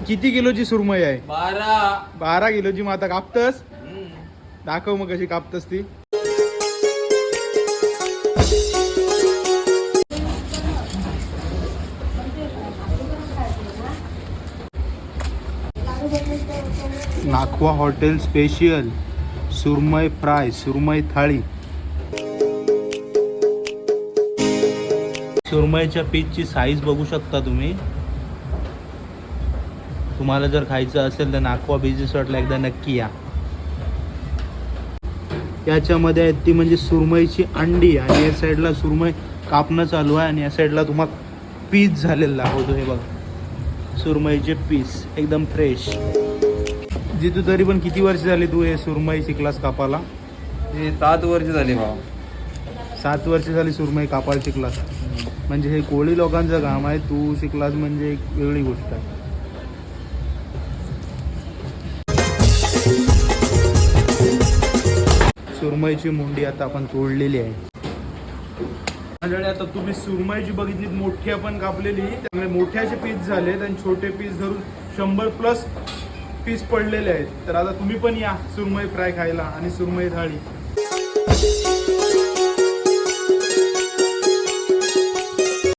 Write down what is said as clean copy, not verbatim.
किती किलोची सुरमई आहे? 12 किलोची. मग आता कापतस? दाखव मग कशी कापतस ती. नाखवा हॉटेल स्पेशल सुरमई फ्राय, सुरमई थाळी. सुरमईच्या पीसची साईज बघू शकता तुम्ही. तुम्हाला जर खायचं असेल तर नाखवा बीच रिसॉर्टला एकदा नक्की या. याच्यामध्ये आहे ती म्हणजे सुरमईची अंडी आणि या साईडला सुरमई कापणं चालू आहे आणि या साईडला तुम्हाला पीस झालेला दाखवतो. हे बघा सुरमईचे पीस एकदम फ्रेश. जितू तरी पण किती वर्ष झाली तू हे सुरमई शिकलास कापाला? हे 7 वर्ष झाली भाऊ. 7 वर्ष झाली सुरमई कापायला शिकलास. म्हणजे हे कोळी लोकांचं काम आहे, तू शिकलास म्हणजे एक वेगळी गोष्ट आहे. सुरमईची मुंडी आता आपण तोडलेली आहे. मंडळी आता तुम्ही सुरमईची बघितली, मोठ्या पण कापलेली, त्यामुळे मोठ्याचे पीस झालेत आणि छोटे पीस धरून 100+ पीस पडलेले आहेत. तर आता तुम्ही पण या सुरमई फ्राय खायला आणि सुरमई थाळी.